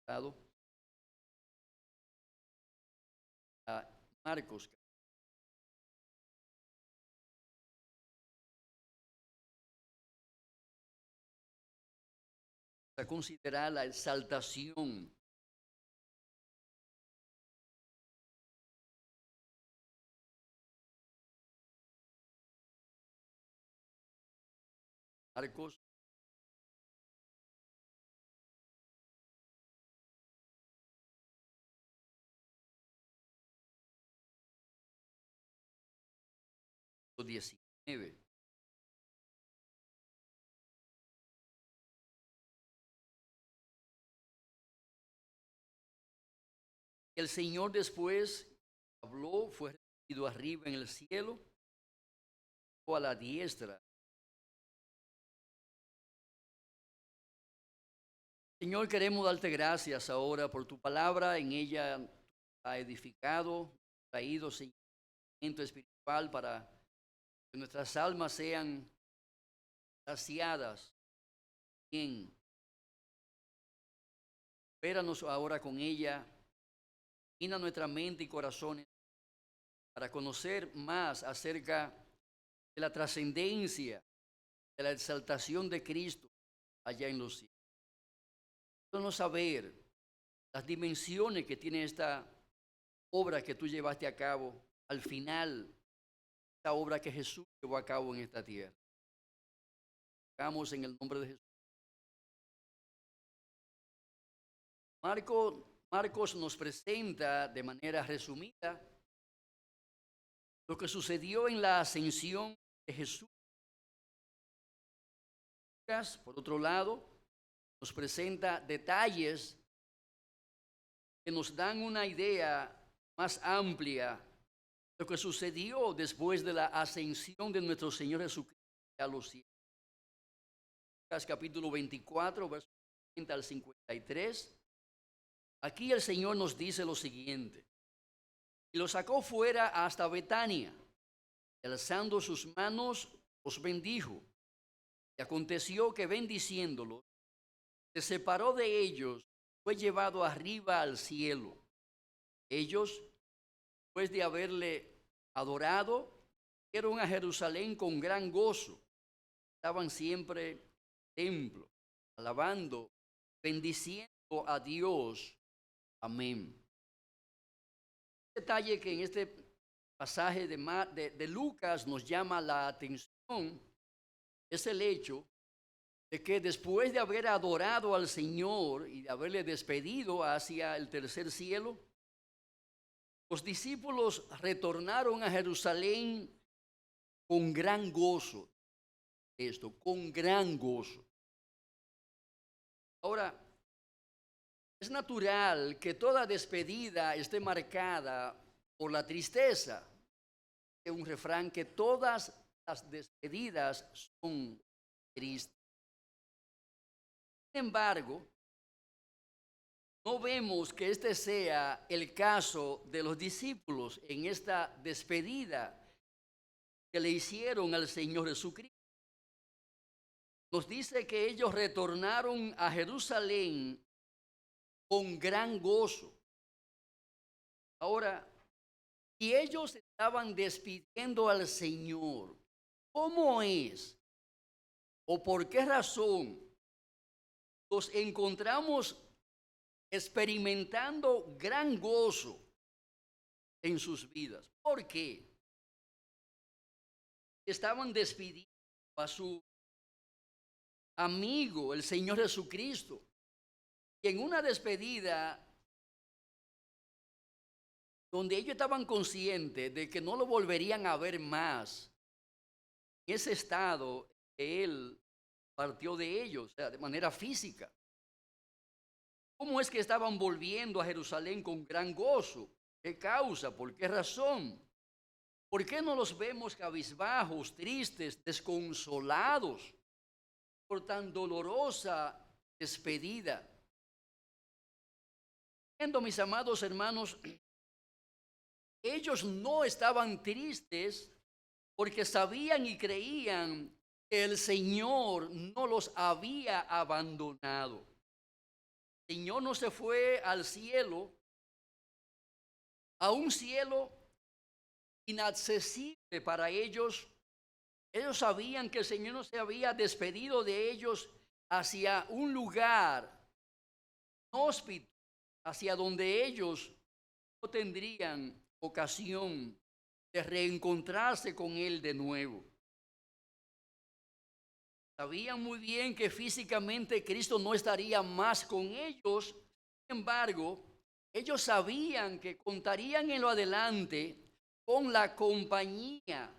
dado a Marcos. A considerar la exaltación. Marcos, capítulo 19. El Señor después habló, fue recibido arriba en el cielo o a la diestra. Señor, queremos darte gracias ahora por tu palabra. En ella ha edificado, traído seguimiento espiritual para que nuestras almas sean saciadas. Bien, espéranos ahora con ella. Ilumina nuestra mente y corazones para conocer más acerca de la trascendencia, de la exaltación de Cristo allá en los cielos. No saber las dimensiones que tiene esta obra que tú llevaste a cabo al final, esta obra que Jesús llevó a cabo en esta tierra. Hagamos en el nombre de Jesús. Marcos nos presenta de manera resumida lo que sucedió en la ascensión de Jesús. Por otro lado, nos presenta detalles que nos dan una idea más amplia de lo que sucedió después de la ascensión de nuestro Señor Jesucristo a los cielos. Lucas capítulo 24, versos 30 al 53. Aquí el Señor nos dice lo siguiente: y lo sacó fuera hasta Betania, y alzando sus manos los bendijo. Y aconteció que bendiciéndolos, se separó de ellos, fue llevado arriba al cielo. Ellos, después de haberle adorado, fueron a Jerusalén con gran gozo. Estaban siempre en el templo, alabando, bendiciendo a Dios. Amén. Un detalle que en este pasaje de Lucas nos llama la atención es el hecho de que después de haber adorado al Señor y de haberle despedido hacia el tercer cielo, los discípulos retornaron a Jerusalén con gran gozo. Con gran gozo. Ahora, es natural que toda despedida esté marcada por la tristeza. Es un refrán que todas las despedidas son tristes. Sin embargo, no vemos que este sea el caso de los discípulos en esta despedida que le hicieron al Señor Jesucristo. Nos dice que ellos retornaron a Jerusalén con gran gozo. Ahora, si ellos estaban despidiendo al Señor, ¿cómo es o por qué razón los encontramos experimentando gran gozo en sus vidas? ¿Por qué? Estaban despidiendo a su amigo, el Señor Jesucristo. Y en una despedida donde ellos estaban conscientes de que no lo volverían a ver más, en ese estado Él partió de ellos, o sea, de manera física. ¿Cómo es que estaban volviendo a Jerusalén con gran gozo? ¿Qué causa? ¿Por qué razón? ¿Por qué no los vemos cabizbajos, tristes, desconsolados por tan dolorosa despedida? Viendo, mis amados hermanos, ellos no estaban tristes porque sabían y creían que el Señor no los había abandonado. El Señor no se fue al cielo, a un cielo inaccesible para ellos. Ellos sabían que el Señor no se había despedido de ellos hacia un lugar inhóspito, hacia donde ellos no tendrían ocasión de reencontrarse con Él de nuevo. Sabían muy bien que físicamente Cristo no estaría más con ellos. Sin embargo, ellos sabían que contarían en lo adelante con la compañía,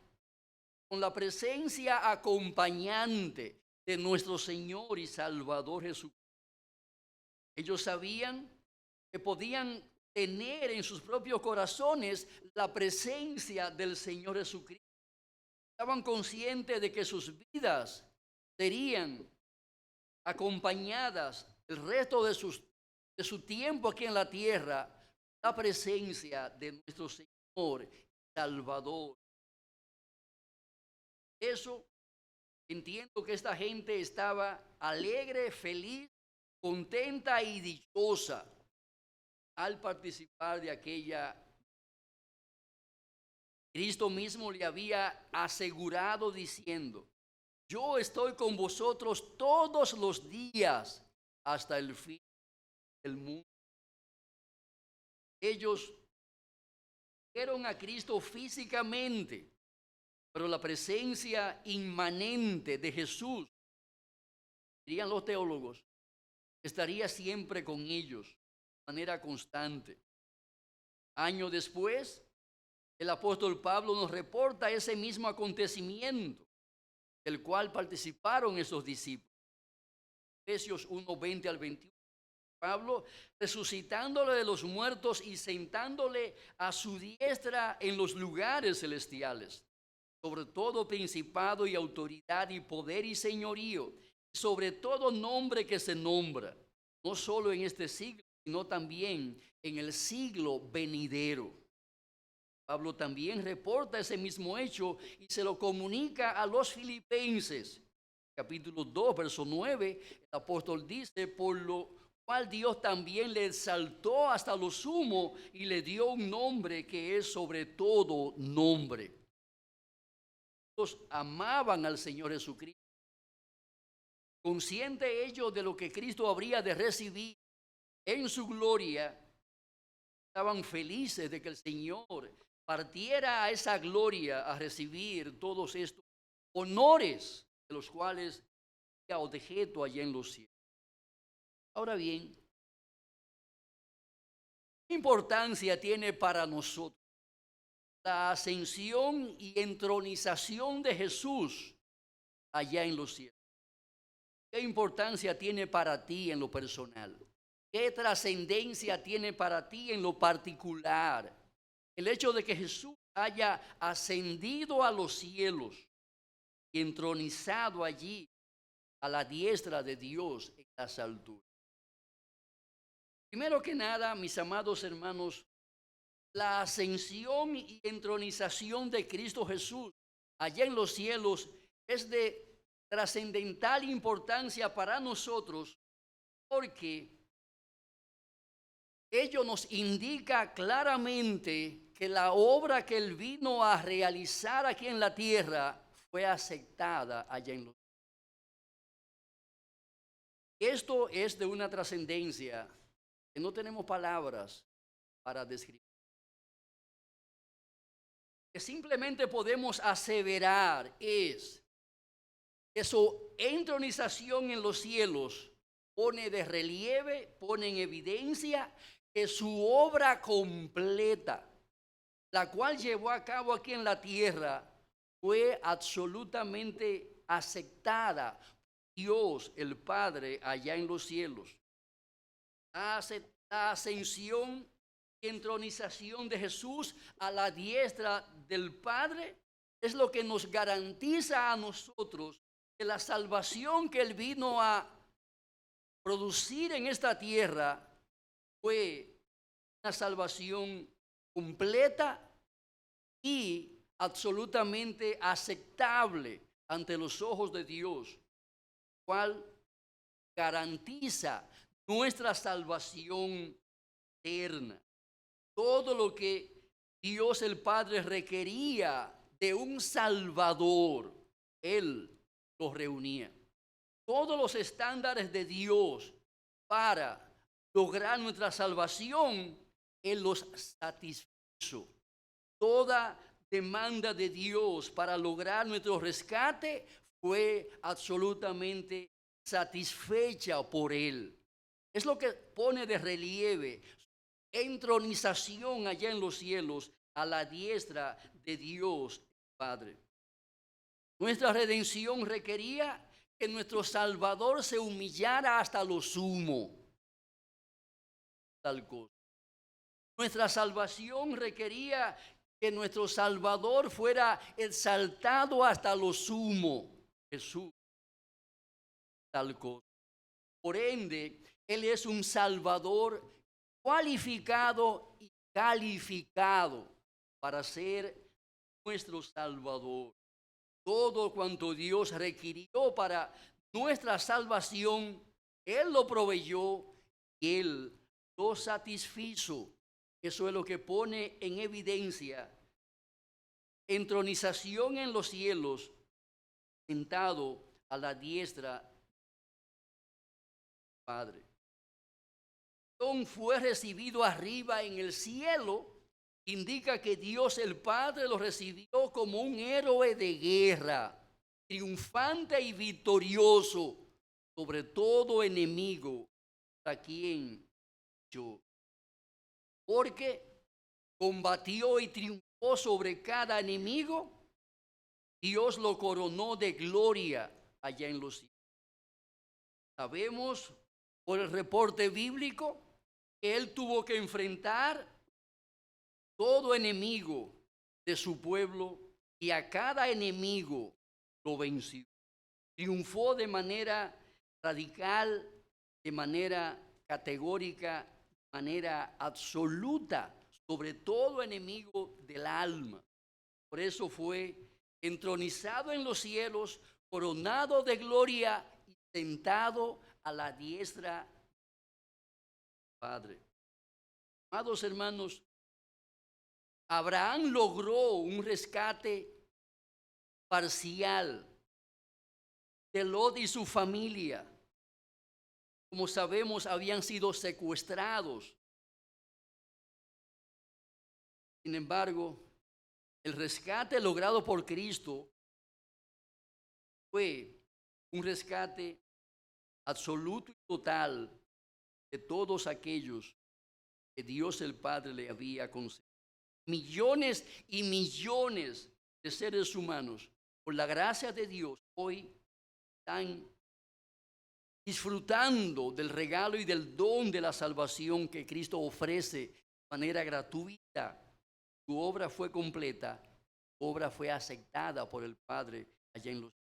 con la presencia acompañante de nuestro Señor y Salvador Jesucristo. Ellos sabían que podían tener en sus propios corazones la presencia del Señor Jesucristo. Estaban conscientes de que sus vidas serían acompañadas el resto de su tiempo aquí en la tierra, la presencia de nuestro Señor y Salvador. Eso entiendo que esta gente estaba alegre, feliz, contenta y dichosa al participar de aquella. Cristo mismo le había asegurado diciendo: yo estoy con vosotros todos los días hasta el fin del mundo. Ellos vieron a Cristo físicamente, pero la presencia inmanente de Jesús, dirían los teólogos, estaría siempre con ellos de manera constante. Años después, el apóstol Pablo nos reporta ese mismo acontecimiento del cual participaron esos discípulos. Efesios 1:20 al 21. Pablo, resucitándole de los muertos y sentándole a su diestra en los lugares celestiales, sobre todo principado y autoridad y poder y señorío, sobre todo nombre que se nombra, no solo en este siglo, sino también en el siglo venidero. Pablo también reporta ese mismo hecho y se lo comunica a los filipenses. Capítulo 2, verso 9, el apóstol dice: por lo cual Dios también le exaltó hasta lo sumo y le dio un nombre que es sobre todo nombre. Ellos amaban al Señor Jesucristo, conscientes ellos de lo que Cristo habría de recibir en su gloria. Estaban felices de que el Señor partiera a esa gloria a recibir todos estos honores de los cuales era objeto allá en los cielos. Ahora bien, ¿qué importancia tiene para nosotros la ascensión y entronización de Jesús allá en los cielos? ¿Qué importancia tiene para ti en lo personal? ¿Qué trascendencia tiene para ti en lo particular? El hecho de que Jesús haya ascendido a los cielos y entronizado allí a la diestra de Dios en las alturas. Primero que nada, mis amados hermanos, la ascensión y entronización de Cristo Jesús allá en los cielos es de trascendental importancia para nosotros, porque ello nos indica claramente que la obra que Él vino a realizar aquí en la tierra fue aceptada allá en los cielos. Esto es de una trascendencia que no tenemos palabras para describir. Que simplemente podemos aseverar es que su entronización en los cielos pone de relieve, pone en evidencia que su obra completa, la cual llevó a cabo aquí en la tierra, fue absolutamente aceptada por Dios el Padre allá en los cielos. La ascensión y entronización de Jesús a la diestra del Padre es lo que nos garantiza a nosotros que la salvación que Él vino a producir en esta tierra fue una salvación completa y absolutamente aceptable ante los ojos de Dios, cual garantiza nuestra salvación eterna. Todo lo que Dios el Padre requería de un Salvador, Él los reunía. Todos los estándares de Dios para lograr nuestra salvación, Él los satisfizo. Toda demanda de Dios para lograr nuestro rescate fue absolutamente satisfecha por Él. Es lo que pone de relieve entronización allá en los cielos a la diestra de Dios Padre. Nuestra redención requería que nuestro Salvador se humillara hasta lo sumo. Tal cosa. Nuestra salvación requería que nuestro Salvador fuera exaltado hasta lo sumo. Jesús. Tal cosa. Por ende, Él es un Salvador cualificado y calificado para ser nuestro Salvador. Todo cuanto Dios requirió para nuestra salvación, Él lo proveyó y Él lo satisfizo. Eso es lo que pone en evidencia entronización en los cielos, sentado a la diestra del Padre. Fue recibido arriba en el cielo, indica que Dios el Padre lo recibió como un héroe de guerra, triunfante y victorioso sobre todo enemigo a quien yo. Porque combatió y triunfó sobre cada enemigo, Dios lo coronó de gloria allá en los cielos. Sabemos por el reporte bíblico que Él tuvo que enfrentar todo enemigo de su pueblo y a cada enemigo lo venció. Triunfó de manera radical, de manera categórica, de manera absoluta sobre todo enemigo del alma. Por eso fue entronizado en los cielos, coronado de gloria y sentado a la diestra del Padre. Amados hermanos, Abraham logró un rescate parcial de Lot y su familia. Como sabemos, habían sido secuestrados. Sin embargo, el rescate logrado por Cristo fue un rescate absoluto y total de todos aquellos que Dios el Padre le había concedido. Millones y millones de seres humanos, por la gracia de Dios, hoy están disfrutando del regalo y del don de la salvación que Cristo ofrece de manera gratuita. Su obra fue completa, su obra fue aceptada por el Padre allá en los cielos.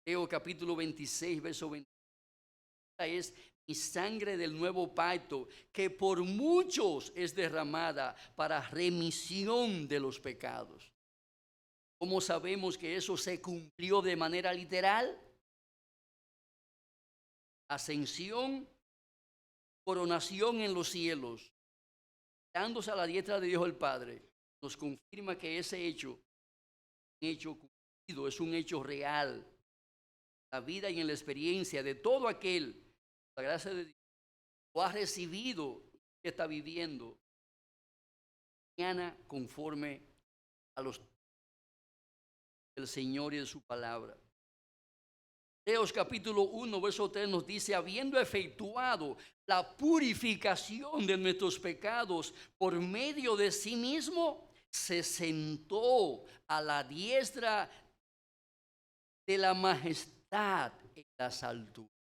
Mateo capítulo 26, verso 20. Esta es mi sangre del nuevo pacto, que por muchos es derramada para remisión de los pecados. ¿Cómo sabemos que eso se cumplió de manera literal? Ascensión, coronación en los cielos, dándose a la diestra de Dios el Padre, nos confirma que ese hecho es un hecho cumplido, es un hecho real. La vida y en la experiencia de todo aquel, la gracia de Dios, lo ha recibido y está viviendo mañana conforme a los del Señor y de su palabra. Hebreos capítulo 1, verso 3 nos dice, habiendo efectuado la purificación de nuestros pecados por medio de sí mismo, se sentó a la diestra de la majestad en las alturas.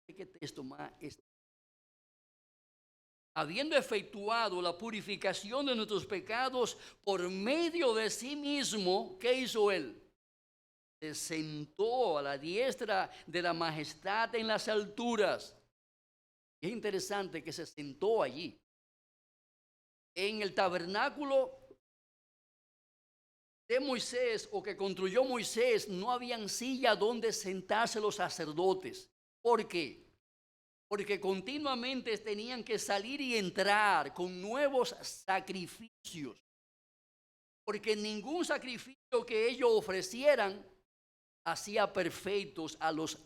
¿Qué texto más es? Habiendo efectuado la purificación de nuestros pecados por medio de sí mismo, ¿qué hizo Él? Se sentó a la diestra de la majestad en las alturas. Es interesante que se sentó allí. En el tabernáculo de Moisés o que construyó Moisés, no habían silla donde sentarse los sacerdotes. ¿Por qué? Porque continuamente tenían que salir y entrar con nuevos sacrificios. Porque ningún sacrificio que ellos ofrecieran hacía perfectos a los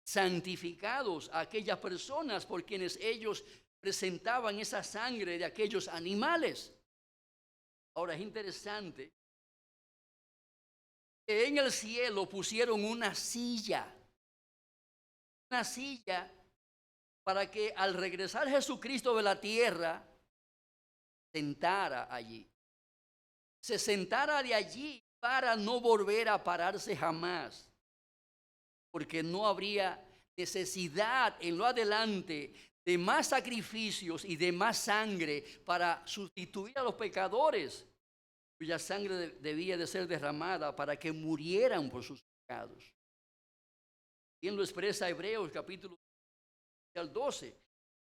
santificados, a aquellas personas por quienes ellos presentaban esa sangre de aquellos animales. Ahora es interesante que en el cielo pusieron una silla para que al regresar Jesucristo de la tierra, sentara allí. Se sentara de allí para no volver a pararse jamás, porque no habría necesidad en lo adelante de más sacrificios y de más sangre para sustituir a los pecadores, cuya sangre debía de ser derramada para que murieran por sus pecados. Bien lo expresa Hebreos capítulo 12.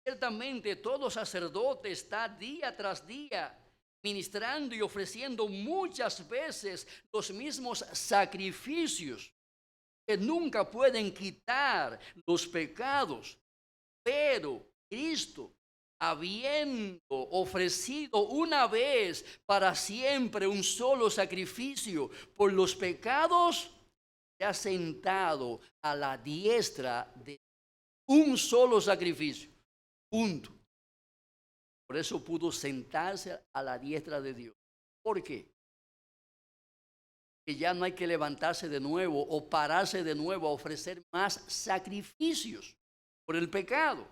Ciertamente todo sacerdote está día tras día ministrando y ofreciendo muchas veces los mismos sacrificios que nunca pueden quitar los pecados. Pero Cristo, habiendo ofrecido una vez para siempre un solo sacrificio por los pecados, se ha sentado a la diestra de un solo sacrificio. Punto. Por eso pudo sentarse a la diestra de Dios. ¿Por qué? Que ya no hay que levantarse de nuevo o pararse de nuevo a ofrecer más sacrificios por el pecado.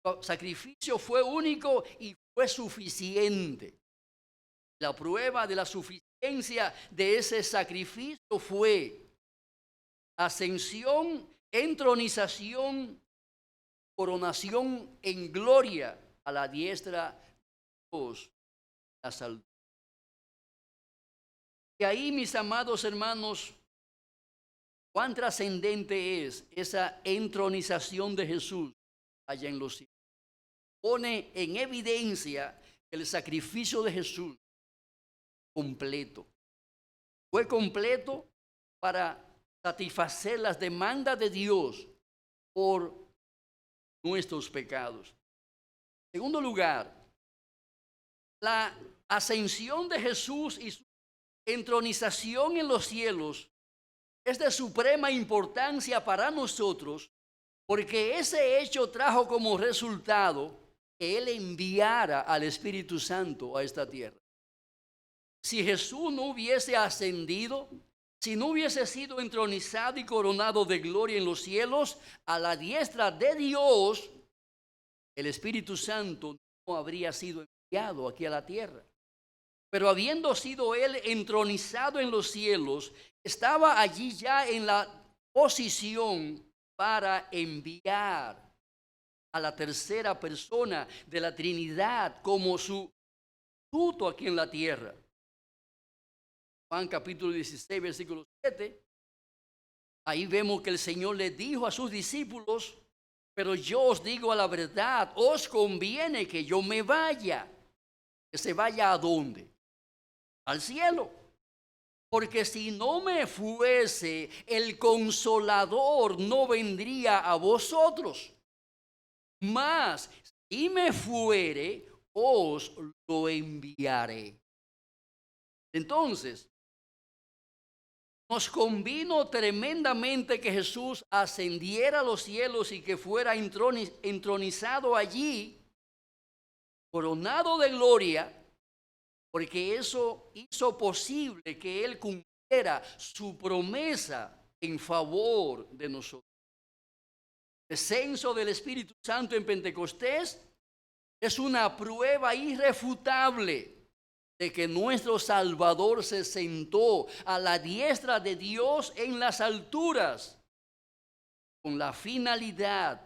El sacrificio fue único y fue suficiente. La prueba de la suficiencia de ese sacrificio fue ascensión, entronización, coronación en gloria a la diestra de Dios, la salud. Y ahí, mis amados hermanos, cuán trascendente es esa entronización de Jesús allá en los cielos. Pone en evidencia el sacrificio de Jesús completo. Fue completo para satisfacer las demandas de Dios por nuestros pecados. En segundo lugar, la ascensión de Jesús y su entronización en los cielos es de suprema importancia para nosotros, porque ese hecho trajo como resultado que Él enviara al Espíritu Santo a esta tierra. Si Jesús no hubiese ascendido, si no hubiese sido entronizado y coronado de gloria en los cielos, a la diestra de Dios, el Espíritu Santo no habría sido enviado aquí a la tierra. Pero habiendo sido Él entronizado en los cielos, estaba allí ya en la posición para enviar a la tercera persona de la Trinidad como su sustituto aquí en la tierra. Juan capítulo 16, versículo 7. Ahí vemos que el Señor le dijo a sus discípulos: pero yo os digo a la verdad, os conviene que yo me vaya. ¿Que se vaya a dónde? Al cielo. Porque si no me fuese, el Consolador no vendría a vosotros. Mas si me fuere, os lo enviaré. Entonces, nos convino tremendamente que Jesús ascendiera a los cielos y que fuera entronizado allí, coronado de gloria, porque eso hizo posible que Él cumpliera su promesa en favor de nosotros. El descenso del Espíritu Santo en Pentecostés es una prueba irrefutable de que nuestro Salvador se sentó a la diestra de Dios en las alturas con la finalidad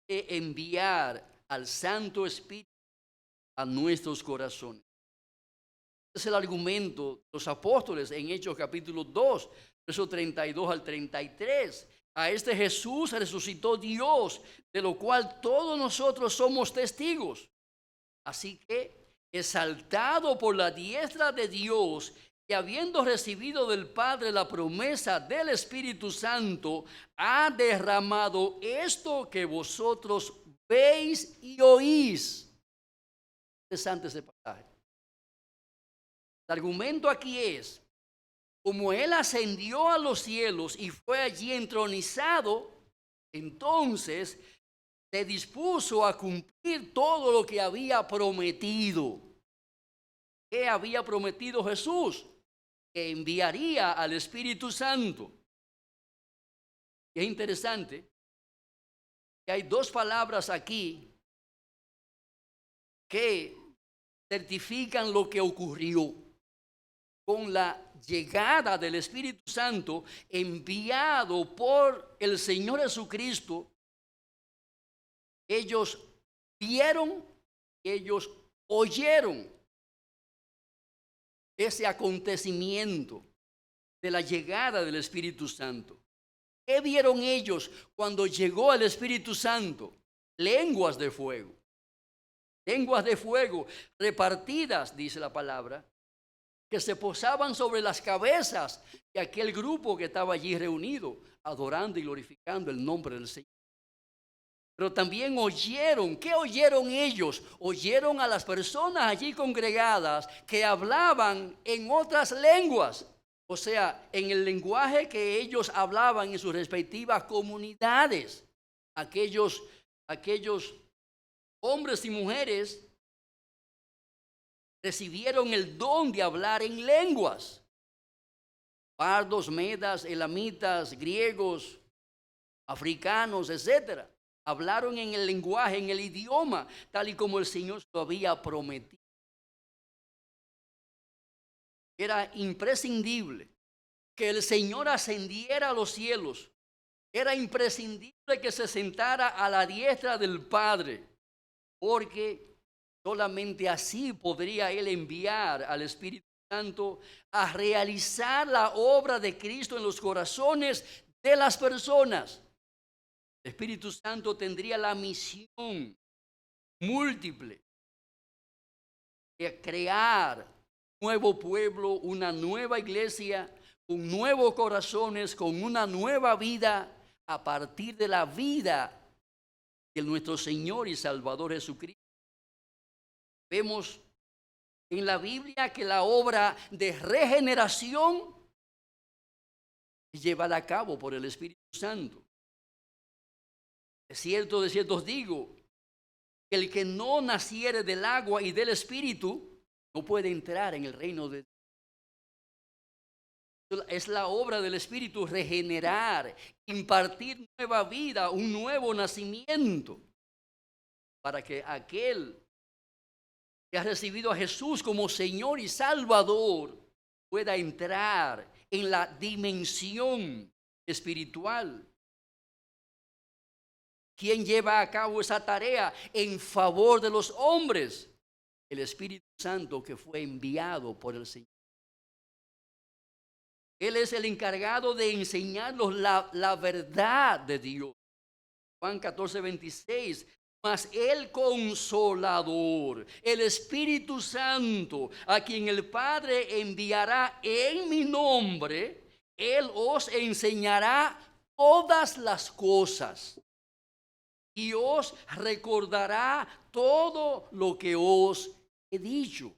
de enviar al Santo Espíritu a nuestros corazones. Es el argumento de los apóstoles en Hechos capítulo 2, versos 32 al 33. A este Jesús resucitó Dios, de lo cual todos nosotros somos testigos. Así que, exaltado por la diestra de Dios, y habiendo recibido del Padre la promesa del Espíritu Santo, ha derramado esto que vosotros veis y oís. Interesante ese pasaje. El argumento aquí es, como Él ascendió a los cielos y fue allí entronizado, entonces se dispuso a cumplir todo lo que había prometido. ¿Qué había prometido Jesús? Que enviaría al Espíritu Santo. Y es interesante que hay dos palabras aquí que certifican lo que ocurrió con la llegada del Espíritu Santo enviado por el Señor Jesucristo. Ellos vieron, ellos oyeron ese acontecimiento de la llegada del Espíritu Santo. ¿Qué vieron ellos cuando llegó el Espíritu Santo? Lenguas de fuego. Lenguas de fuego repartidas, dice la palabra, que se posaban sobre las cabezas de aquel grupo que estaba allí reunido, adorando y glorificando el nombre del Señor. Pero también oyeron. ¿Qué oyeron ellos? Oyeron a las personas allí congregadas que hablaban en otras lenguas. O sea, en el lenguaje que ellos hablaban en sus respectivas comunidades. Aquellos hombres y mujeres recibieron el don de hablar en lenguas. Pardos, medas, elamitas, griegos, africanos, etcétera. Hablaron en el lenguaje, en el idioma, tal y como el Señor lo había prometido. Era imprescindible que el Señor ascendiera a los cielos. Era imprescindible que se sentara a la diestra del Padre, porque solamente así podría Él enviar al Espíritu Santo a realizar la obra de Cristo en los corazones de las personas. El Espíritu Santo tendría la misión múltiple de crear un nuevo pueblo, una nueva iglesia, con nuevos corazones, con una nueva vida, a partir de la vida de nuestro Señor y Salvador Jesucristo. Vemos en la Biblia que la obra de regeneración es llevada a cabo por el Espíritu Santo. De cierto os digo, que el que no naciere del agua y del Espíritu no puede entrar en el reino de Dios. Es la obra del Espíritu regenerar, impartir nueva vida, un nuevo nacimiento, para que aquel que ha recibido a Jesús como Señor y Salvador pueda entrar en la dimensión espiritual. ¿Quién lleva a cabo esa tarea en favor de los hombres? El Espíritu Santo que fue enviado por el Señor. Él es el encargado de enseñarnos la verdad de Dios. Juan 14:26. Mas el Consolador, el Espíritu Santo, a quien el Padre enviará en mi nombre, Él os enseñará todas las cosas y os recordará todo lo que os he dicho.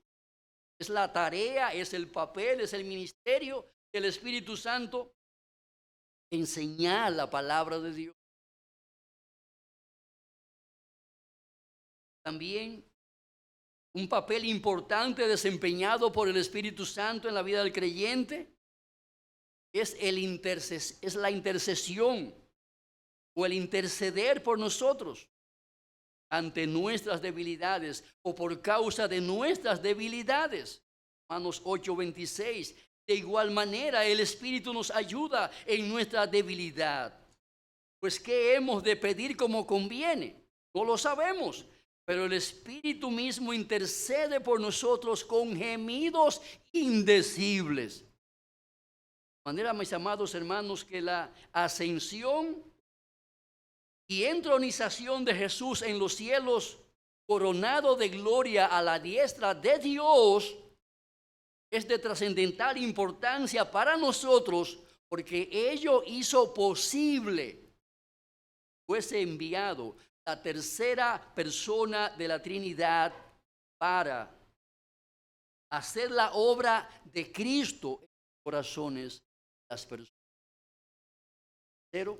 Es la tarea, es el papel, es el ministerio del Espíritu Santo, enseñar la palabra de Dios. También un papel importante desempeñado por el Espíritu Santo en la vida del creyente es la intercesión o el interceder por nosotros ante nuestras debilidades o por causa de nuestras debilidades. Romanos 8:26. De igual manera, el Espíritu nos ayuda en nuestra debilidad. Pues, ¿qué hemos de pedir como conviene? No lo sabemos. Pero el Espíritu mismo intercede por nosotros con gemidos indecibles. De manera, mis amados hermanos, que la ascensión y entronización de Jesús en los cielos, coronado de gloria a la diestra de Dios, es de trascendental importancia para nosotros porque ello hizo posible fuese enviado la tercera persona de la Trinidad para hacer la obra de Cristo en los corazones de las personas. Pero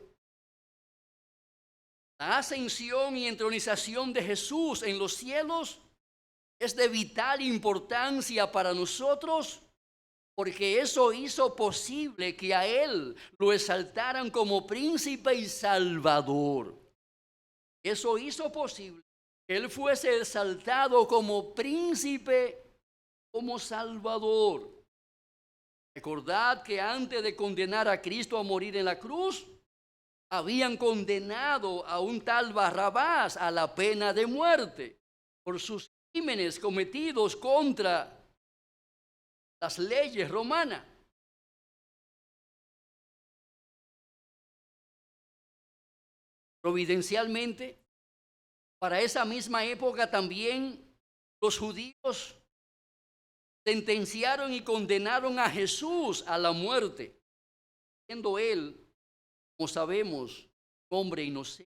la ascensión y entronización de Jesús en los cielos es de vital importancia para nosotros porque eso hizo posible que a Él lo exaltaran como príncipe y salvador. Eso hizo posible que Él fuese exaltado como príncipe, como salvador. Recordad que antes de condenar a Cristo a morir en la cruz, habían condenado a un tal Barrabás a la pena de muerte por sus crímenes cometidos contra las leyes romanas. Providencialmente, para esa misma época también los judíos sentenciaron y condenaron a Jesús a la muerte, siendo él, como sabemos, hombre inocente.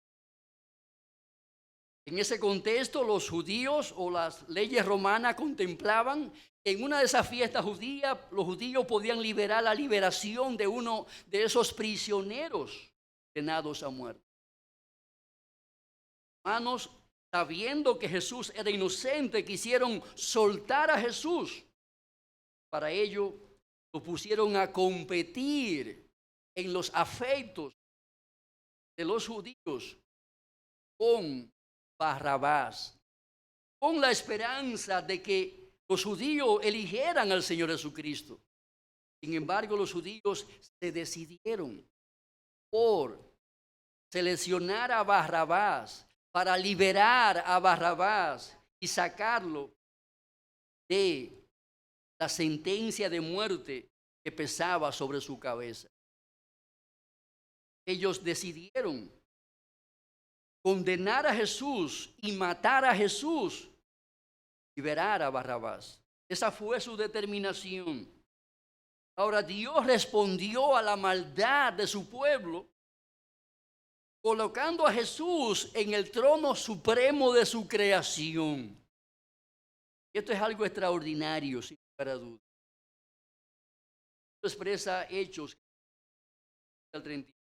En ese contexto, los judíos o las leyes romanas contemplaban que en una de esas fiestas judías, los judíos podían liberar la liberación de uno de esos prisioneros condenados a muerte. Hermanos, sabiendo que Jesús era inocente, quisieron soltar a Jesús. Para ello, lo pusieron a competir en los afectos de los judíos con Barrabás, con la esperanza de que los judíos eligieran al Señor Jesucristo. Sin embargo, los judíos se decidieron por seleccionar a Barrabás para liberar a Barrabás y sacarlo de la sentencia de muerte que pesaba sobre su cabeza. Ellos decidieron condenar a Jesús y matar a Jesús, liberar a Barrabás. Esa fue su determinación. Ahora Dios respondió a la maldad de su pueblo, colocando a Jesús en el trono supremo de su creación. Esto es algo extraordinario, sin lugar a dudas. Esto expresa Hechos 30.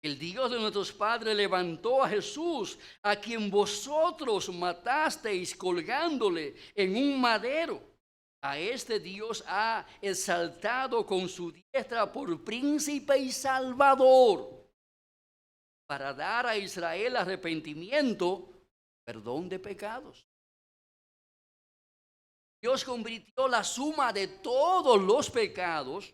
El Dios de nuestros padres levantó a Jesús, a quien vosotros matasteis colgándole en un madero. A este Dios ha exaltado con su diestra por príncipe y salvador, para dar a Israel arrepentimiento, perdón de pecados. Dios convirtió la suma de todos los pecados,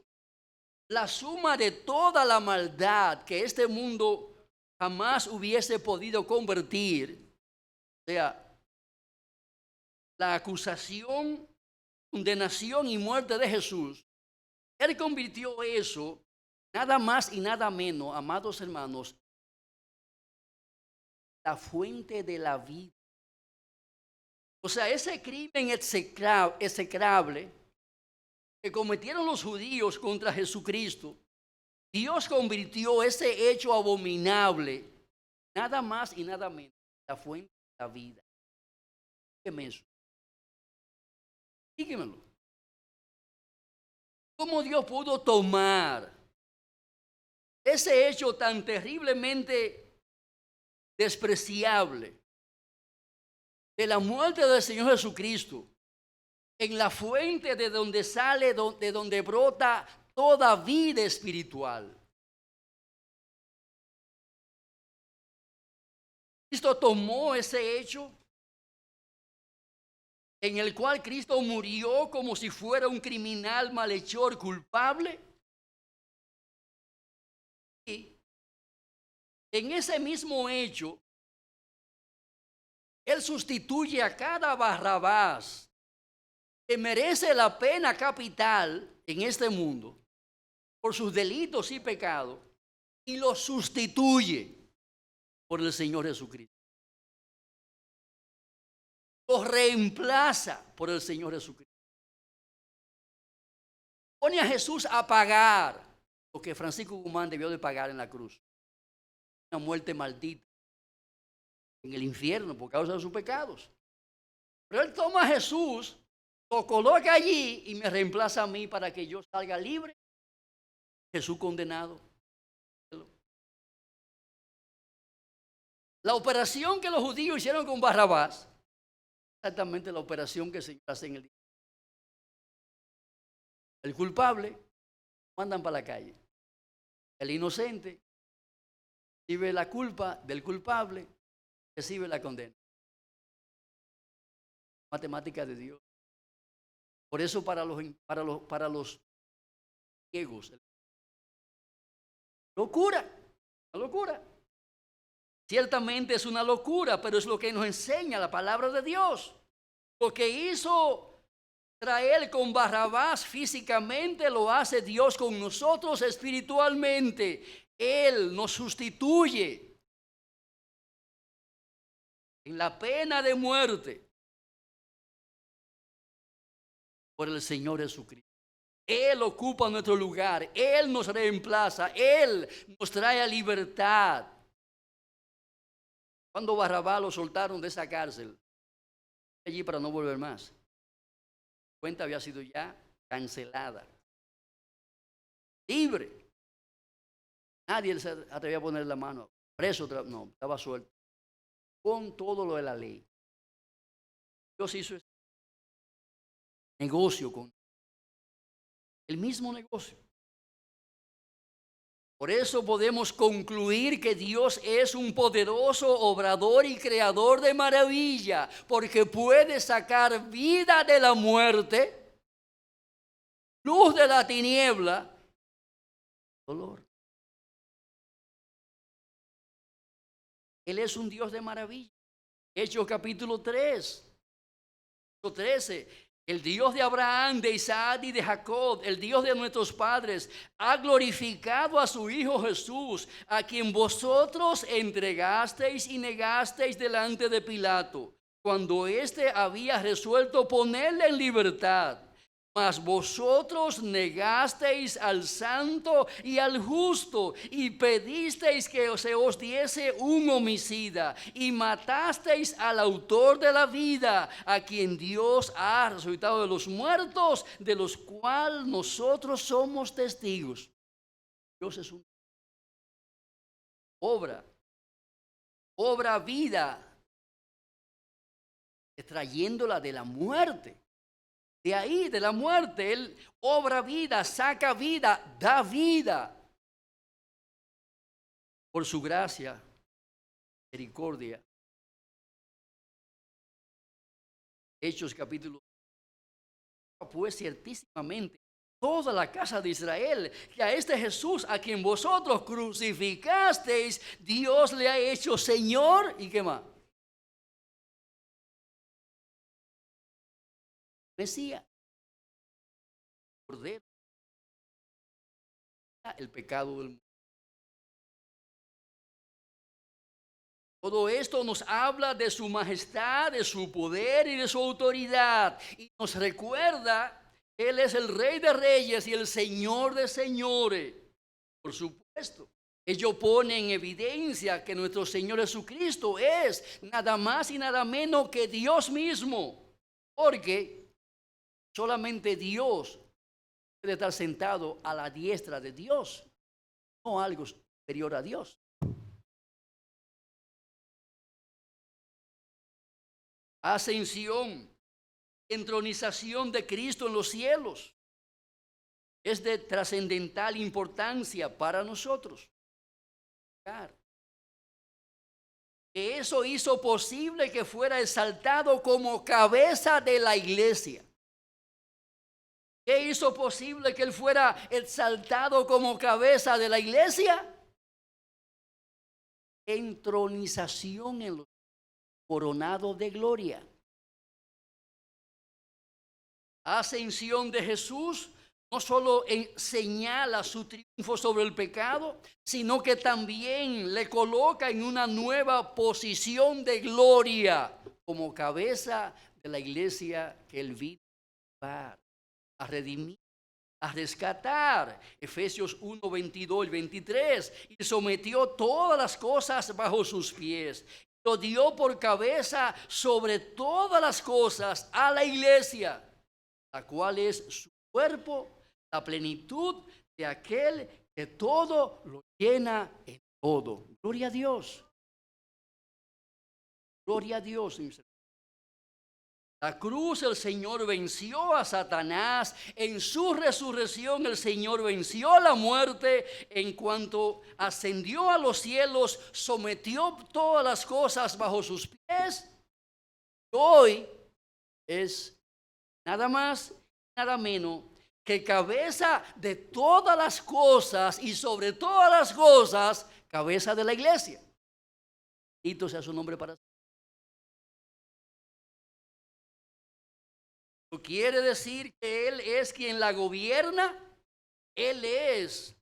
la suma de toda la maldad que este mundo jamás hubiese podido convertir, o sea, la acusación, condenación y muerte de Jesús. Él convirtió eso, nada más y nada menos, amados hermanos, la fuente de la vida. O sea, ese crimen execrable que cometieron los judíos contra Jesucristo, Dios convirtió ese hecho abominable, nada más y nada menos, la fuente de la vida. Dígame eso. Dígamelo. ¿Cómo Dios pudo tomar ese hecho tan terriblemente despreciable de la muerte del Señor Jesucristo, en la fuente de donde sale, de donde brota toda vida espiritual? Cristo tomó ese hecho en el cual Cristo murió como si fuera un criminal malhechor culpable. Y en ese mismo hecho, Él sustituye a cada Barrabás que merece la pena capital en este mundo por sus delitos y pecados, y lo sustituye por el Señor Jesucristo. Lo reemplaza por el Señor Jesucristo. pone a Jesús a pagar lo que Francisco Guzmán debió de pagar en la cruz. Una muerte maldita en el infierno por causa de sus pecados. Pero él toma a Jesús, lo coloca allí y me reemplaza a mí para que yo salga libre. Jesús condenado. La operación que los judíos hicieron con Barrabás, exactamente la operación que el Señor hace en el día. El culpable mandan para la calle. El inocente recibe la culpa del culpable, recibe la condena. Matemática de Dios. Por eso para los ciegos, locura, una locura. Ciertamente es una locura, pero es lo que nos enseña la palabra de Dios. Lo que hizo Israel con Barrabás físicamente, lo hace Dios con nosotros espiritualmente. Él nos sustituye en la pena de muerte por el Señor Jesucristo. Él ocupa nuestro lugar, Él nos reemplaza, Él nos trae a libertad. Cuando Barrabás lo soltaron de esa cárcel, allí para no volver más, la cuenta había sido ya cancelada. Libre. Nadie se atrevía a poner la mano. Preso, no, estaba suelto. Con todo lo de la ley. Dios hizo ese negocio con el mismo negocio. Por eso podemos concluir que Dios es un poderoso obrador y creador de maravilla, porque puede sacar vida de la muerte, luz de la tiniebla, dolor. Él es un Dios de maravilla. Hechos capítulo 3, 13. El Dios de Abraham, de Isaac y de Jacob, el Dios de nuestros padres, ha glorificado a su Hijo Jesús, a quien vosotros entregasteis y negasteis delante de Pilato, cuando éste había resuelto ponerle en libertad. Mas vosotros negasteis al santo y al justo y pedisteis que se os diese un homicida y matasteis al autor de la vida, a quien Dios ha resucitado de los muertos, de los cuales nosotros somos testigos. Dios es un obra vida, extrayéndola de la muerte. De ahí, de la muerte, Él obra vida, saca vida, da vida. Por su gracia, misericordia. Hechos capítulo. Pues ciertísimamente, toda la casa de Israel, que a este Jesús, a quien vosotros crucificasteis, Dios le ha hecho Señor. ¿Y qué más? Mesías. Cordero. El pecado del mundo. Todo esto nos habla de su majestad, de su poder y de su autoridad. Y nos recuerda que Él es el Rey de Reyes y el Señor de Señores. Por supuesto, ello pone en evidencia que nuestro Señor Jesucristo es nada más y nada menos que Dios mismo. Porque solamente Dios puede estar sentado a la diestra de Dios, no algo superior a Dios. Ascensión, entronización de Cristo en los cielos es de trascendental importancia para nosotros. Que eso hizo posible que fuera exaltado como cabeza de la iglesia. ¿Qué hizo posible que Él fuera exaltado como cabeza de la iglesia? Entronización en los coronados de gloria. Ascensión de Jesús no solo señala su triunfo sobre el pecado, sino que también le coloca en una nueva posición de gloria como cabeza de la iglesia que Él vino a redimir, a rescatar. Efesios 1, 22 y 23. Y sometió todas las cosas bajo sus pies. Lo dio por cabeza sobre todas las cosas a la iglesia, la cual es su cuerpo, la plenitud de aquel que todo lo llena en todo. Gloria a Dios. Gloria a Dios. La cruz el Señor venció a Satanás. En su resurrección el Señor venció la muerte. En cuanto ascendió a los cielos, sometió todas las cosas bajo sus pies. Hoy es nada más, nada menos que cabeza de todas las cosas y sobre todas las cosas, cabeza de la iglesia. Bendito sea su nombre para siempre. Quiere decir que Él es quien la gobierna, Él es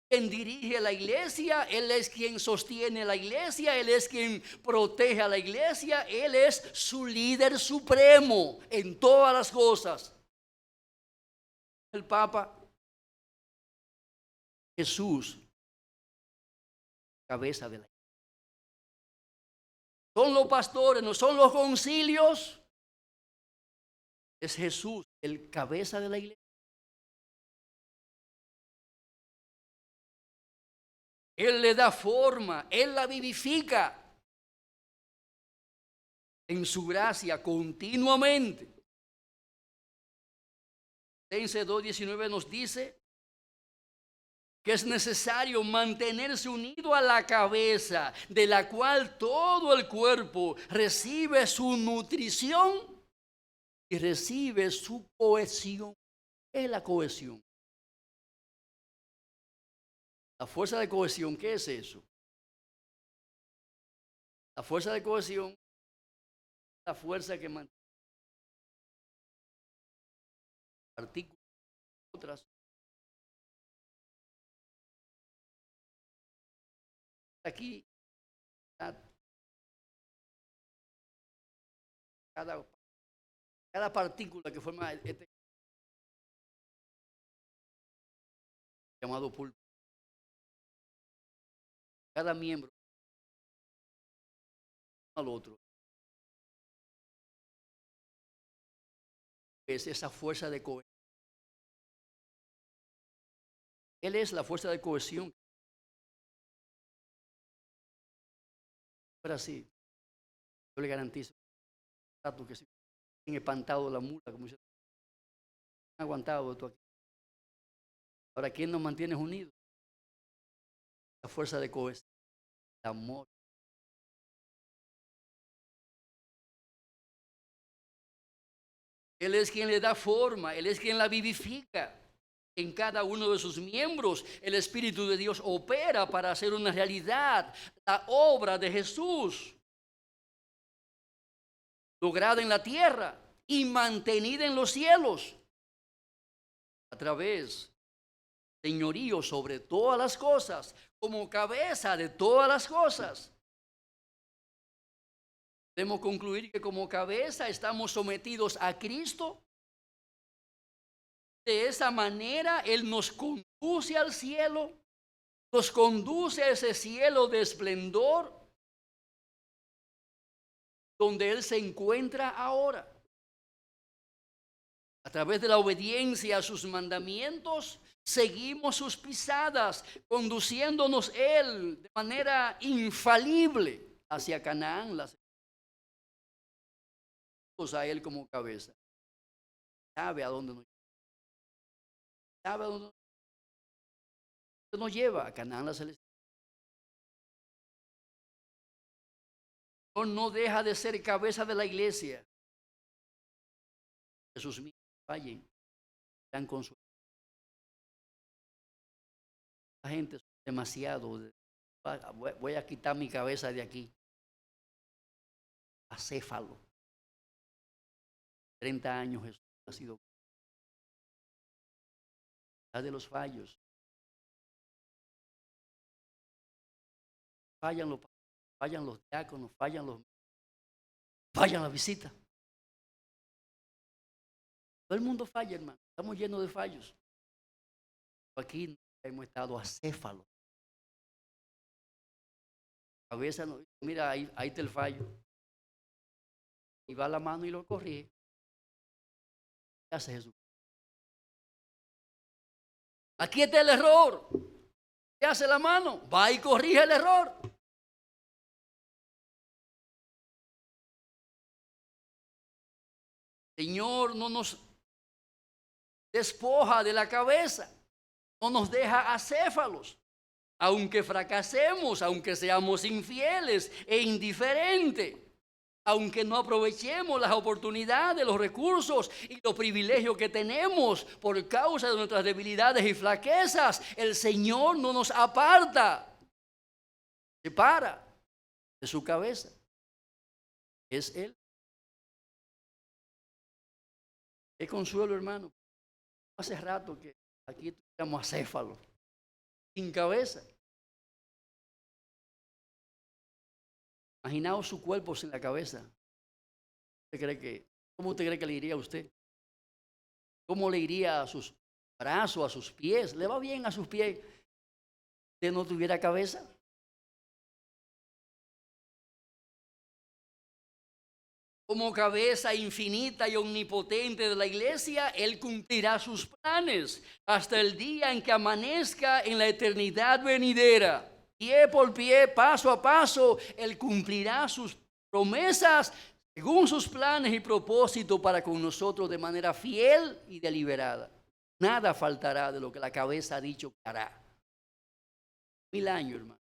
quien dirige la iglesia, Él es quien sostiene la iglesia, Él es quien protege a la iglesia, Él es su líder supremo en todas las cosas. El Papa, Jesús, cabeza de la iglesia. Son los pastores, no son los concilios. Es Jesús, el cabeza de la iglesia. Él le da forma, Él la vivifica en su gracia continuamente. Filipenses 2:19 nos dice que es necesario mantenerse unido a la cabeza, de la cual todo el cuerpo recibe su nutrición y recibe su cohesión. ¿Qué es la cohesión? La fuerza de cohesión, ¿qué es eso? La fuerza de cohesión es la fuerza que mantiene partículas otras. Aquí cada partícula que forma este llamado pulpo, cada miembro al otro, es esa fuerza de cohesión. Él es la fuerza de cohesión. Pero así, yo le garantizo que si han espantado la mula, como dice, han aguantado esto aquí. Ahora, ¿quién nos mantiene unidos? La fuerza de cohesión, el amor. Él es quien le da forma, Él es quien la vivifica. En cada uno de sus miembros, el Espíritu de Dios opera para hacer una realidad la obra de Jesús, lograda en la tierra y mantenida en los cielos, a través del señorío sobre todas las cosas, como cabeza de todas las cosas. Podemos concluir que como cabeza estamos sometidos a Cristo. De esa manera Él nos conduce al cielo, nos conduce a ese cielo de esplendor donde Él se encuentra ahora. A través de la obediencia a sus mandamientos, seguimos sus pisadas, conduciéndonos Él de manera infalible hacia Canaán. A Él como cabeza. Sabe a dónde nos lleva. Sabe a dónde nos lleva, a Canaán la celestial. No deja de ser cabeza de la iglesia. Que sus miembros fallen, están con su. La gente es demasiado. Voy a quitar mi cabeza de aquí. Acéfalo. 30 años Jesús ha sido de los fallos. Fallan los diáconos, fallan las visitas. Todo el mundo falla, hermano. Estamos llenos de fallos. Aquí hemos estado acéfalos. A veces, mira, ahí está el fallo. Y va la mano y lo corrige. ¿Qué hace Jesús? Aquí está el error. ¿Qué hace la mano? Va y corrige el error. Señor no nos despoja de la cabeza, no nos deja acéfalos. Aunque fracasemos, aunque seamos infieles e indiferentes, aunque no aprovechemos las oportunidades, los recursos y los privilegios que tenemos por causa de nuestras debilidades y flaquezas, el Señor no nos aparta, separa de su cabeza. Es Él. Qué consuelo, hermano. Hace rato que aquí estamos acéfalos, sin cabeza. Imaginaos su cuerpo sin la cabeza. ¿Cómo usted cree que le iría a usted? ¿Cómo le iría a sus brazos, a sus pies? ¿Le va bien a sus pies? ¿Usted no tuviera cabeza? Como cabeza infinita y omnipotente de la iglesia, Él cumplirá sus planes hasta el día en que amanezca en la eternidad venidera. Pie por pie, paso a paso, Él cumplirá sus promesas según sus planes y propósitos para con nosotros de manera fiel y deliberada. Nada faltará de lo que la cabeza ha dicho que hará. 1000 años, hermano.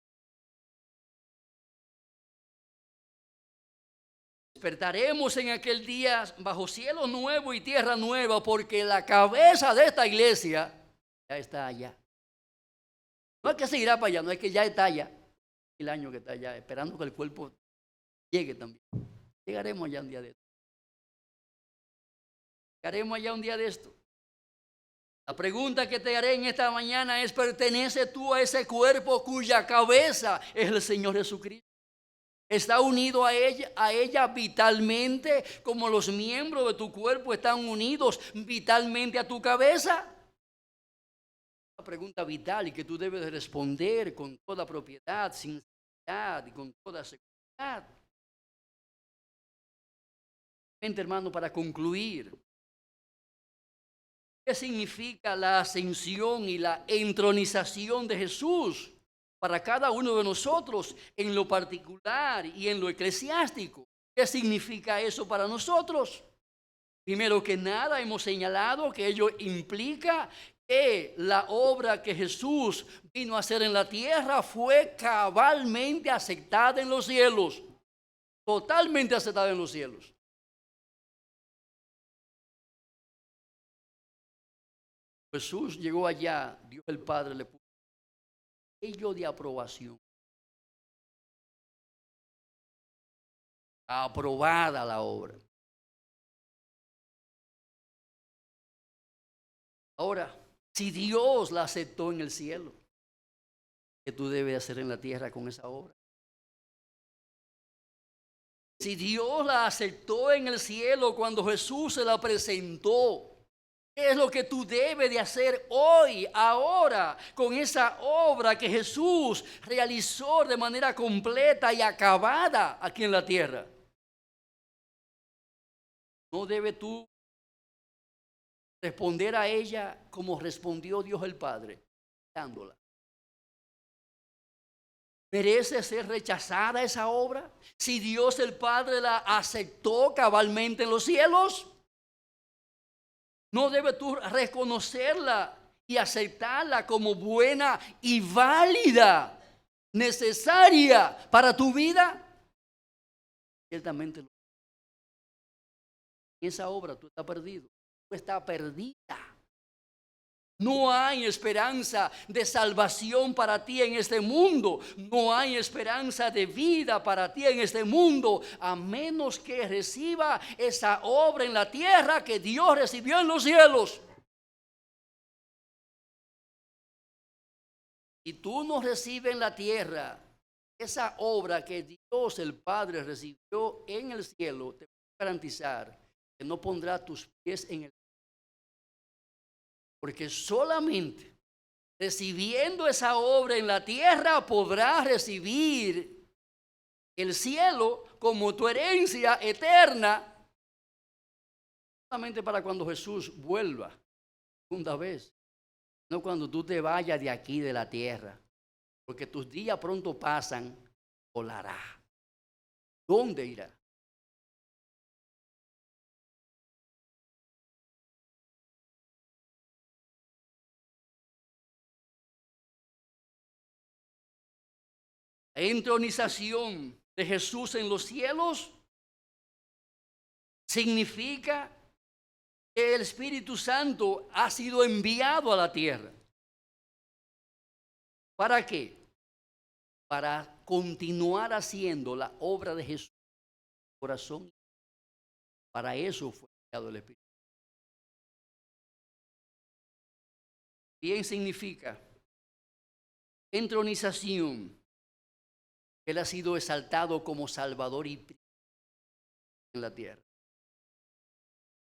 Despertaremos en aquel día bajo cielo nuevo y tierra nueva, porque la cabeza de esta iglesia ya está allá. No es que se irá para allá, no es que ya está allá. 1000 años que está allá, esperando que el cuerpo llegue también. Llegaremos allá un día de esto. Llegaremos allá un día de esto. La pregunta que te haré en esta mañana es: ¿perteneces tú a ese cuerpo cuya cabeza es el Señor Jesucristo? ¿Está unido a ella vitalmente, como los miembros de tu cuerpo están unidos vitalmente a tu cabeza? Una pregunta vital y que tú debes responder con toda propiedad, sinceridad y con toda seguridad. Hermano, para concluir, ¿qué significa la ascensión y la entronización de Jesús para cada uno de nosotros en lo particular y en lo eclesiástico? ¿Qué significa eso para nosotros? Primero que nada, hemos señalado que ello implica que la obra que Jesús vino a hacer en la tierra fue cabalmente aceptada en los cielos, totalmente aceptada en los cielos. Jesús llegó allá, Dios el Padre le puso sello de aprobación. Aprobada la obra. Ahora, si Dios la aceptó en el cielo, ¿qué tú debes hacer en la tierra con esa obra? Si Dios la aceptó en el cielo cuando Jesús se la presentó, ¿qué es lo que tú debes de hacer hoy, ahora, con esa obra que Jesús realizó de manera completa y acabada aquí en la tierra? ¿No debes tú responder a ella como respondió Dios el Padre, dándola? ¿Merece ser rechazada esa obra si Dios el Padre la aceptó cabalmente en los cielos? ¿No debes tú reconocerla y aceptarla como buena y válida, necesaria para tu vida? Ciertamente, en esa obra tú estás perdido, tú estás perdida. No hay esperanza de salvación para ti en este mundo. No hay esperanza de vida para ti en este mundo, a menos que reciba esa obra en la tierra que Dios recibió en los cielos. Si tú no recibes en la tierra esa obra que Dios el Padre recibió en el cielo, te puedo garantizar que no pondrás tus pies en el. Porque solamente recibiendo esa obra en la tierra, podrás recibir el cielo como tu herencia eterna, solamente para cuando Jesús vuelva segunda vez, no cuando tú te vayas de aquí de la tierra, porque tus días pronto pasan, volará. ¿Dónde irá? La entronización de Jesús en los cielos significa que el Espíritu Santo ha sido enviado a la tierra. ¿Para qué? Para continuar haciendo la obra de Jesús en el corazón. Para eso fue enviado el Espíritu. Bien significa entronización. Él ha sido exaltado como Salvador y Príncipe en la tierra.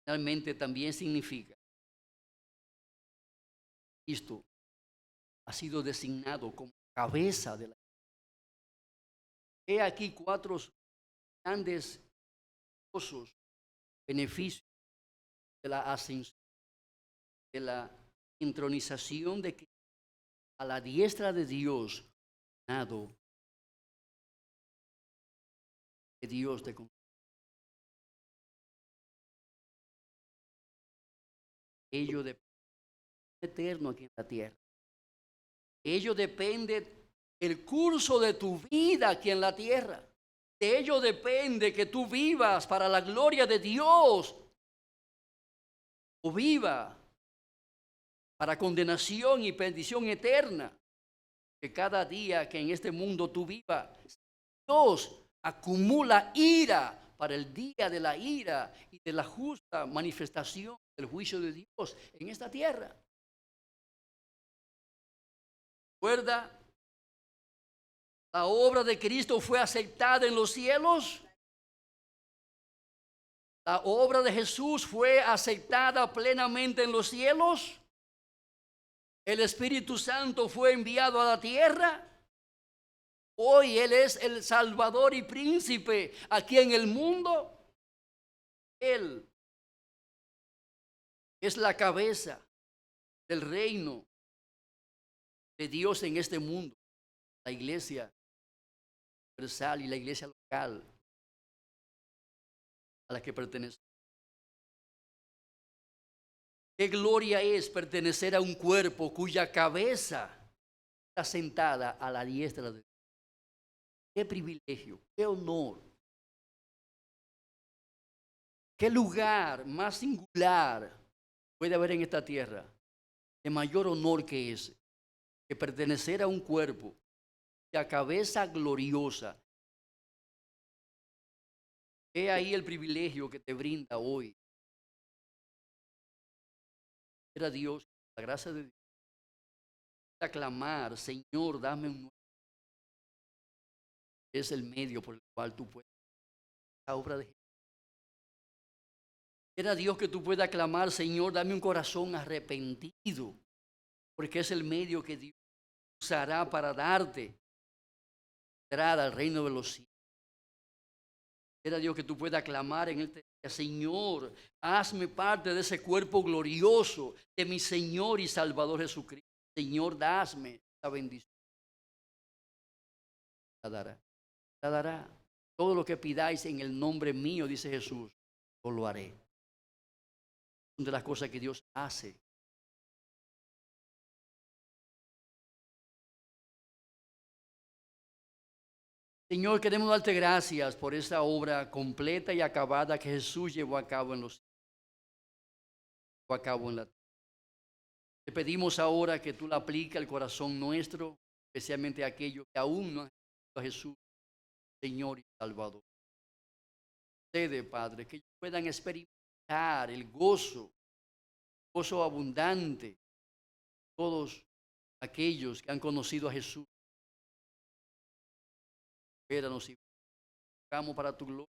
Finalmente también significa Cristo ha sido designado como cabeza de la iglesia. He aquí 4 grandes beneficios de la ascensión, de la entronización de Cristo a la diestra de Dios, de Dios de ello depende eterno aquí en la tierra. Ello depende el curso de tu vida aquí en la tierra. De ello depende que tú vivas para la gloria de Dios o viva para condenación y perdición eterna. Que cada día que en este mundo tú vivas, Dios acumula ira para el día de la ira y de la justa manifestación del juicio de Dios en esta tierra. ¿Recuerda? La obra de Cristo fue aceptada en los cielos. La obra de Jesús fue aceptada plenamente en los cielos. El Espíritu Santo fue enviado a la tierra. Hoy Él es el Salvador y Príncipe aquí en el mundo. Él es la cabeza del reino de Dios en este mundo. La iglesia universal y la iglesia local a la que pertenece. Qué gloria es pertenecer a un cuerpo cuya cabeza está sentada a la diestra de Dios. Qué privilegio, qué honor. Qué lugar más singular puede haber en esta tierra de mayor honor que ese, que pertenecer a un cuerpo cuya cabeza gloriosa. He ahí el privilegio que te brinda hoy. Era Dios, la gracia de Dios. Aclamar, Señor, dame un nuevo. Es el medio por el cual tú puedes. La obra de Jesús. Era Dios que tú puedas aclamar, Señor, dame un corazón arrepentido, porque es el medio que Dios usará para darte entrada al reino de los cielos. Era Dios que tú puedas aclamar en este día, Señor, hazme parte de ese cuerpo glorioso de mi Señor y Salvador Jesucristo. Señor, dame esa bendición. La dará. La dará. Todo lo que pidáis en el nombre mío, dice Jesús, yo lo haré. Son de las cosas que Dios hace. Señor, queremos darte gracias por esta obra completa y acabada que Jesús llevó a cabo en los llevó a cabo en la. Te pedimos ahora que tú la apliques al corazón nuestro, especialmente a aquellos que aún no han visto a Jesús, Señor y Salvador. Ustedes, Padre, que ellos puedan experimentar el gozo abundante, todos aquellos que han conocido a Jesús. Espéranos y buscamos para tu gloria.